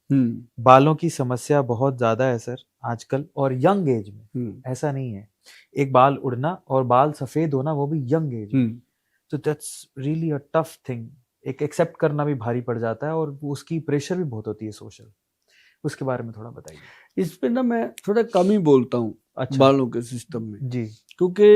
बालों की समस्या बहुत ज्यादा है सर आजकल, और यंग एज में। ऐसा नहीं है, एक बाल उड़ना और बाल सफेद होना, वो भी यंग एज में। तो that's really a tough thing, एक एक्सेप्ट करना भी भारी पड़ जाता है, और उसकी प्रेशर भी बहुत होती है सोशल। उसके बारे में थोड़ा बताइए। इस पे ना मैं थोड़ा कम ही बोलता हूँ। अच्छा। बालों के सिस्टम में जी। क्योंकि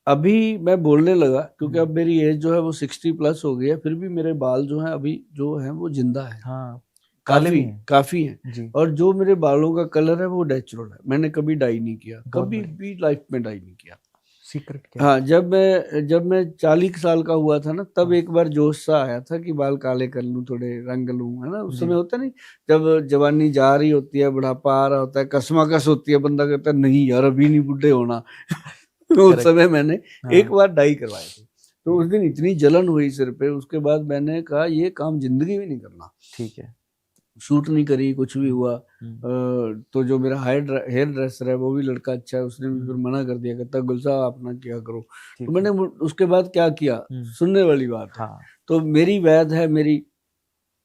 अभी मैं बोलने लगा, क्योंकि अब मेरी एज जो है वो 60+ हो गई है, फिर भी मेरे बाल जो है अभी जो है वो जिंदा है। हाँ, काले भी हैं। काफी हैं। जी। और जो मेरे बालों का कलर है वो नेचुरल है, मैंने कभी डाई नहीं किया, बहुत कभी बढ़िया। भी लाइफ में डाई नहीं किया। सीक्रेट क्या है? हाँ, जब मैं 40 साल का हुआ था ना, तब एक बार जोश सा आया था कि बाल काले कर लूं, थोड़े रंग लूं, है ना। उस जी। समय होता नहीं, जब जवानी जा रही होती है, बुढ़ापा आ रहा होता है, कसमाकस होती है, बंदा कहता है नहीं यार अभी नहीं बुढ़े होना। तो उस करेक्ट। समय मैंने एक हाँ। बार डाई करवाए थे, तो उस दिन इतनी जलन हुई सिर पे, उसके बाद मैंने कहा ये काम जिंदगी में नहीं करना। ठीक है। शूट नहीं करी, कुछ भी हुआ। हम्म। तो जो मेरा हेयर ड्रेसर है वो भी लड़का अच्छा है, उसने भी फिर मना कर दिया, कहता गुलसा आप ना किया करो। तो ठीक मैंने है। उसके बाद क्या किया, सुनने वाली बात है। हाँ। तो मेरी वैद है मेरी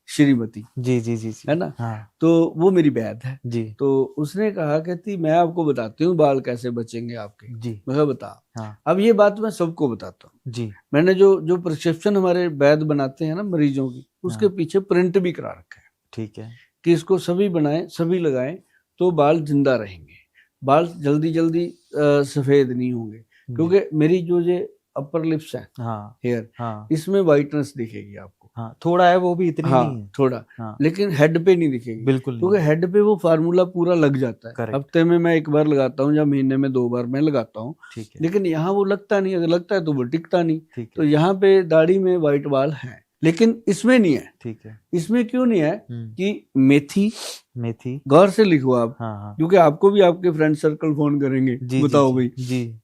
श्रीमती, जी जी जी जी। है ना। हाँ। तो वो मेरी वैद है। जी तो उसने कहा, कहती मैं आपको बताती हूँ बाल कैसे बचेंगे आपके। जी। मैं कहा बता। हाँ। अब ये बात मैं सबको बताता हूँ। जी। मैंने जो जो प्रिस्क्रिप्शन हमारे वैद बनाते हैं ना मरीजों की, उसके हाँ। पीछे प्रिंट भी करा रखा है ठीक है। कि इसको सभी बनाएं, सभी लगाएं, तो बाल जिंदा रहेंगे, बाल जल्दी जल्दी सफेद नहीं होंगे। जी। क्योंकि मेरी जो ये अपर लिप्स है, हाँ। हेयर, हाँ। इसमें वाइटनेस दिखेगी आपको। हाँ, थोड़ा है, वो भी इतनी हाँ, नहीं है। थोड़ा, हाँ। लेकिन हेड पे नहीं दिखेगी, बिल्कुल नहीं। क्योंकि हेड पे वो फार्मूला पूरा लग जाता है। करेक्ट। हफ्ते में मैं एक बार लगाता हूँ या महीने में 2 बार मैं लगाता हूँ, ठीक है। लेकिन यहाँ वो लगता नहीं, अगर लगता है तो वो टिकता नहीं। ठीक तो है। यहाँ पे दाढ़ी में व्हाइट बाल हैं, लेकिन इसमें नहीं है। ठीक है। इसमें क्यों नहीं है कि मेथी, मेथी। गौर से लिखो आप, हाँ हाँ। क्योंकि आपको भी आपके फ्रेंड सर्कल फोन करेंगे, जी जी बताओ जी भाई। जी।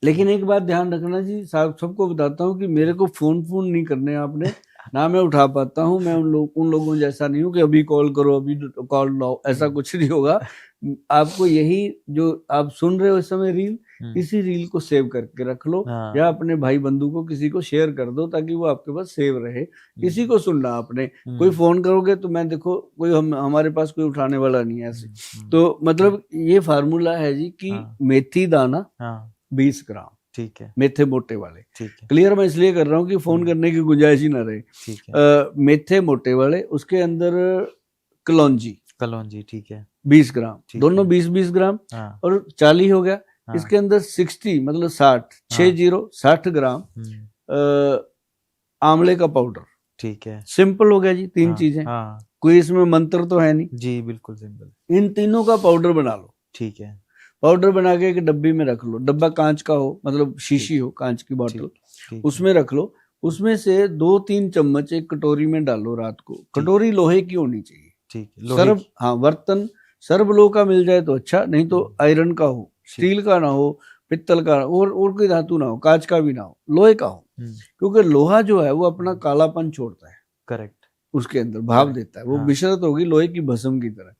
लेकिन एक बात ध्यान रखना जी, साहब सबको बताता हूँ कि मेरे को फोन फोन नहीं करने आपने, ना मैं उठा पाता हूँ। मैं उन लोगों जैसा नहीं हूँ कि अभी कॉल करो अभी कॉल लाओ, ऐसा कुछ नहीं होगा। आपको यही जो आप सुन रहे हो इस समय रील, इसी रील को सेव करके रख लो, या हाँ। अपने भाई बंधु को किसी को शेयर कर दो, ताकि वो आपके पास सेव रहे। इसी को सुनना आपने। कोई फोन करोगे तो मैं देखो कोई हमारे पास कोई उठाने वाला नहीं है ऐसे। तो मतलब ये फार्मूला है जी कि हाँ। मेथी दाना हाँ। 20 ग्राम, ठीक है। मेथे मोटे वाले। ठीक है। क्लियर मैं इसलिए कर रहा हूँ कि फोन करने की गुंजाइश ही ना रहे। ठीक है। मेथे मोटे वाले, उसके अंदर कलौंजी कलौंजी। ठीक है। 20 ग्राम, ठीक दोनों है। 20-20 ग्राम, हाँ। और 40 हो गया। हाँ। इसके अंदर 60 मतलब 60, हाँ। 60 ग्राम आंवले का पाउडर। ठीक है। सिंपल हो गया जी, 3 हाँ। चीजें, हाँ। कोई इसमें मंत्र तो है नहीं। जी बिल्कुल सिंपल। इन तीनों का पाउडर बना लो। ठीक है। पाउडर बना के एक डब्बी में रख लो, डब्बा कांच का हो, मतलब शीशी हो, कांच की बोतल, ठीक। ठीक है। उसमें रख लो। उसमें से 2-3 चम्मच एक कटोरी में डालो रात को। कटोरी लोहे की होनी चाहिए। ठीक है, लोहे सर्व, की। हाँ, बर्तन सर्व लोह का मिल जाए तो अच्छा, नहीं तो आयरन का हो, स्टील का ना हो, पित्तल का, और कोई धातु ना हो, कांच का भी ना हो, लोहे का हो। क्योंकि लोहा जो है वो अपना कालापन छोड़ता है, करेक्ट। उसके अंदर भाव देता है, वो हाँ। मिश्रित होगी लोहे की भस्म की तरह।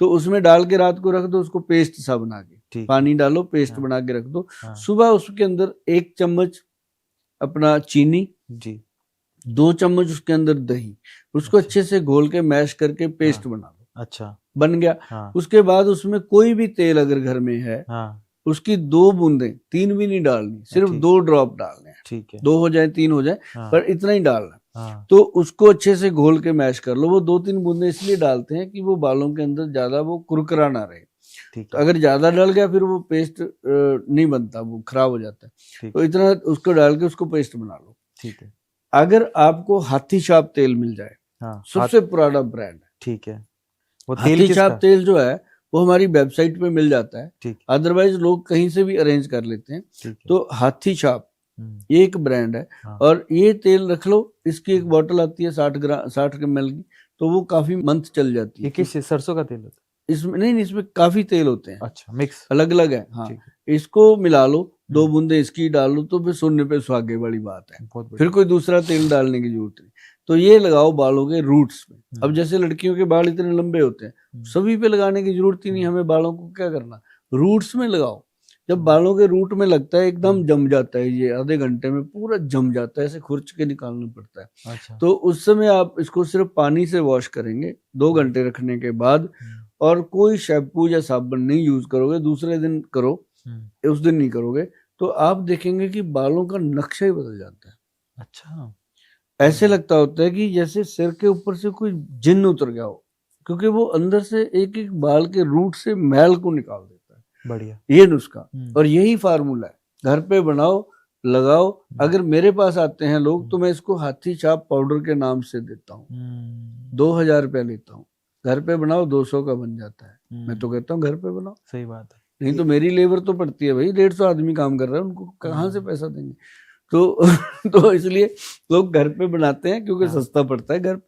तो उसमें डाल के रात को रख दो, उसको पेस्ट सा बना के, ठीक है। पानी डालो, पेस्ट हाँ। बना के रख दो। हाँ। सुबह उसके अंदर 1 चम्मच अपना चीनी, जी। 2 चम्मच उसके अंदर दही, उसको अच्छा। अच्छे से घोल के मैश करके पेस्ट हाँ। बना लो, अच्छा। बन गया। हाँ। उसके बाद उसमें कोई भी तेल अगर घर में है, हाँ। उसकी 2 बूंदें, 3 भी नहीं डालनी, सिर्फ ठीक। 2 ड्रॉप डालने हैं। ठीक है। 2 हो जाए 3 हो जाए, हाँ। पर इतना ही डालना। हाँ। तो उसको अच्छे से घोल के मैश कर लो। वो 2-3 बूंदें इसलिए डालते हैं कि वो बालों के अंदर ज्यादा वो कुरकुरा ना रहे। ठीक तो है। अगर ज्यादा डल गया फिर वो पेस्ट नहीं बनता, वो खराब हो जाता है। ठीक तो है। इतना उसको डाल के उसको पेस्ट बना लो। ठीक है। अगर आपको हाथी छाप तेल मिल जाए, हाँ। सबसे पुराना ब्रांड है। ठीक है। वो तेल हाथी छाप किसका? तेल जो है वो हमारी वेबसाइट पे मिल जाता है, ठीक। अदरवाइज लोग कहीं से भी अरेंज कर लेते हैं। ठीक है। तो हाथी छाप ये एक ब्रांड है। हाँ। और ये तेल रख लो, इसकी एक बोतल आती है 60 ml की, तो वो काफी मंथ चल जाती ये है। किस सरसों का तेल होता इसमें नहीं, इसमें काफी तेल होते हैं, है? अच्छा, मिक्स। अलग अलग है। हाँ, ठीक है। इसको मिला लो, 2 बूंदे इसकी डाल लो, तो फिर सुनने पे सुहागे वाली बात है। बहुत फिर बढ़िया। कोई दूसरा तेल डालने की जरूरत नहीं। तो ये लगाओ बालों के रूट्स में। अब जैसे लड़कियों के बाल इतने लंबे होते हैं, सभी पे लगाने की जरूरत ही नहीं, हमें बालों को क्या करना, रूट्स में लगाओ। जब बालों के रूट में लगता है एकदम जम जाता है, ये आधे घंटे में पूरा जम जाता है, ऐसे खुरच के निकालना पड़ता है। अच्छा। तो उस समय आप इसको सिर्फ पानी से वॉश करेंगे 2 घंटे रखने के बाद, और कोई शैम्पू या साबुन नहीं यूज करोगे, दूसरे दिन करो, उस दिन नहीं करोगे, तो आप देखेंगे कि बालों का नक्शा ही बदल जाता है। अच्छा। ऐसे लगता होता है कि जैसे सिर के ऊपर से कोई जिन्न उतर गया हो, क्योंकि वो अंदर से एक एक बाल के रूट से मैल को निकाल देता है। बढ़िया। ये नुस्खा और यही फार्मूला है, घर पे बनाओ, लगाओ। अगर मेरे पास आते हैं लोग तो मैं इसको हाथी छाप पाउडर के नाम से देता हूँ, 2000 रुपया लेता हूँ। घर पे बनाओ 200 का बन जाता है। मैं तो कहता हूँ घर पे बनाओ। सही बात है। नहीं तो मेरी लेबर तो पड़ती है भाई, 150 आदमी काम कर रहा है, उनको कहाँ से पैसा देंगे? तो इसलिए लोग घर पे बनाते हैं क्योंकि सस्ता पड़ता है घर पे।